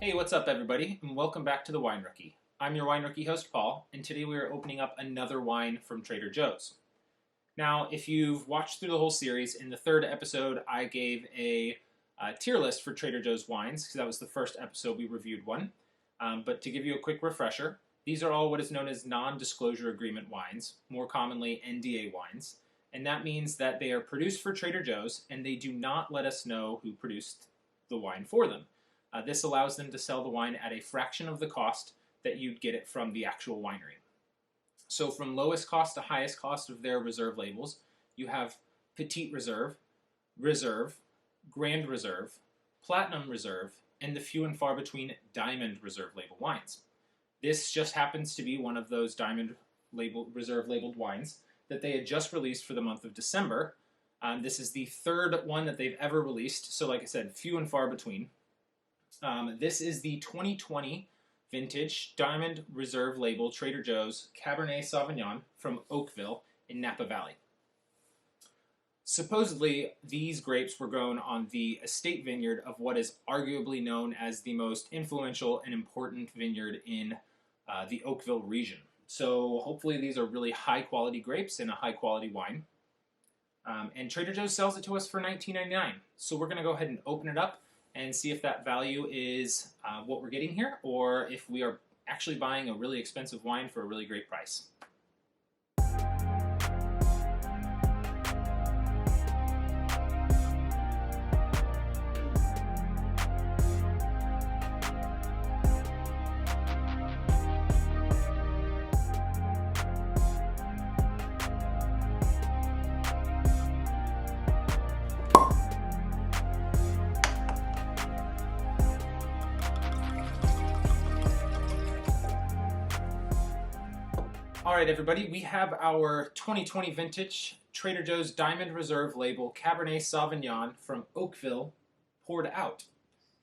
Hey, what's up everybody, and welcome back to the Wine Rookie. I'm your Wine Rookie host, Paul, and today we are opening up another wine from Trader Joe's. Now, if you've watched through the whole series, in the third episode I gave a tier list for Trader Joe's wines, because that was the first episode we reviewed one. But to give you a quick refresher, these are all what is known as non-disclosure agreement wines, more commonly NDA wines, and that means that they are produced for Trader Joe's and they do not let us know who produced the wine for them. This allows them to sell the wine at a fraction of the cost that you'd get it from the actual winery. So from lowest cost to highest cost of their reserve labels, you have Petite Reserve, Reserve, Grand Reserve, Platinum Reserve, and the few and far between Diamond Reserve label wines. This just happens to be one of those Diamond Reserve labeled wines that they had just released for the month of December. This is the third one that they've ever released, so like I said, few and far between. This is the 2020 vintage Diamond Reserve label Trader Joe's Cabernet Sauvignon from Oakville in Napa Valley. Supposedly, these grapes were grown on the estate vineyard of what is arguably known as the most influential and important vineyard in the Oakville region. So hopefully these are really high quality grapes and a high quality wine. And Trader Joe's sells it to us for $19.99. So we're going to go ahead and open it up and see if that value is what we're getting here, or if we are actually buying a really expensive wine for a really great price. Alright everybody, we have our 2020 vintage Trader Joe's Diamond Reserve label Cabernet Sauvignon from Oakville poured out.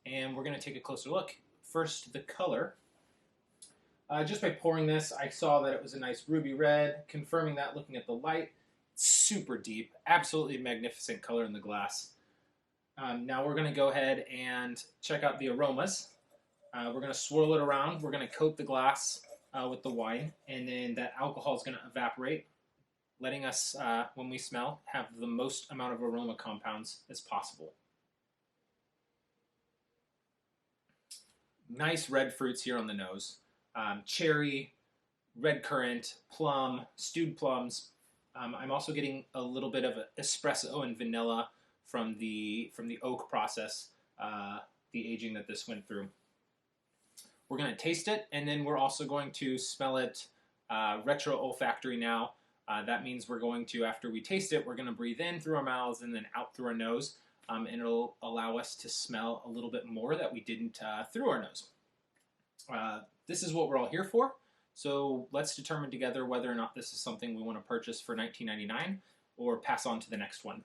And we're going to take a closer look. First, the color. Just by pouring this, I saw that it was a nice ruby red, confirming that looking at the light. Super deep, absolutely magnificent color in the glass. Now we're going to go ahead and check out the aromas. We're going to swirl it around, we're going to coat the glass with the wine, and then that alcohol is going to evaporate, letting us, when we smell, have the most amount of aroma compounds as possible. Nice red fruits here on the nose. Cherry, red currant, plum, stewed plums. I'm also getting a little bit of espresso and vanilla from the oak process, the aging that this went through. We're going to taste it, and then we're also going to smell it retro-olfactory now. That means we're going to, after we taste it, we're going to breathe in through our mouths and then out through our nose, and it'll allow us to smell a little bit more that we didn't through our nose. This is what we're all here for, so let's determine together whether or not this is something we want to purchase for $19.99 or pass on to the next one.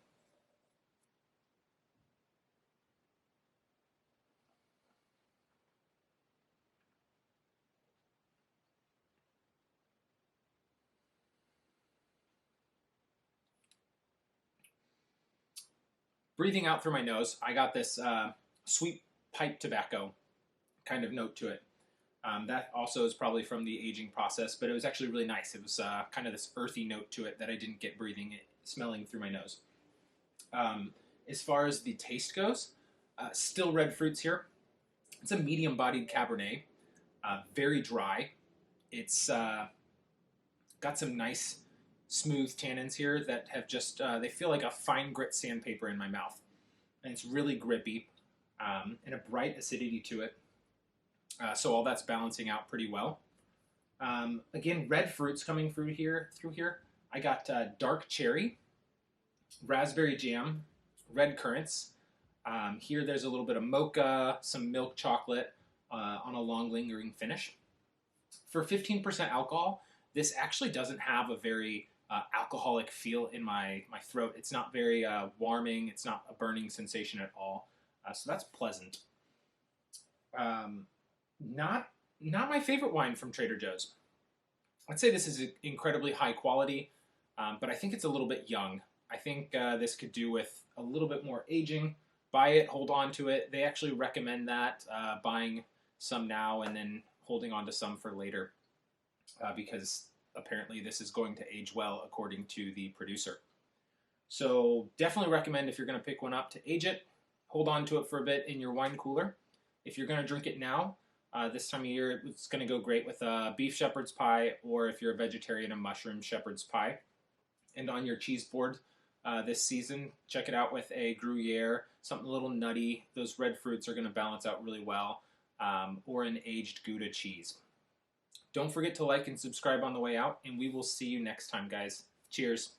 Breathing out through my nose, I got this sweet pipe tobacco kind of note to it. That also is probably from the aging process, but it was actually really nice. It was kind of this earthy note to it that I didn't get smelling through my nose. As far as the taste goes, still red fruits here. It's a medium-bodied Cabernet, very dry. It's got some nice smooth tannins here that have just, they feel like a fine grit sandpaper in my mouth. And it's really grippy, and a bright acidity to it. So all that's balancing out pretty well. Again, red fruits coming through here. I got dark cherry, raspberry jam, red currants. Here there's a little bit of mocha, some milk chocolate on a long lingering finish. For 15% alcohol, this actually doesn't have a very alcoholic feel in my throat. It's not very warming. It's not a burning sensation at all. So that's pleasant. Not my favorite wine from Trader Joe's. I'd say this is incredibly high quality, but I think it's a little bit young. I think this could do with a little bit more aging. Buy it, hold on to it. They actually recommend that, buying some now and then holding on to some for later because apparently this is going to age well according to the producer. So definitely recommend if you're going to pick one up to age it, hold on to it for a bit in your wine cooler. If you're going to drink it now, this time of year, it's going to go great with a beef shepherd's pie, or if you're a vegetarian, a mushroom shepherd's pie. And on your cheese board this season, check it out with a Gruyere, something a little nutty. Those red fruits are going to balance out really well, or an aged Gouda cheese. Don't forget to like and subscribe on the way out, and we will see you next time, guys. Cheers.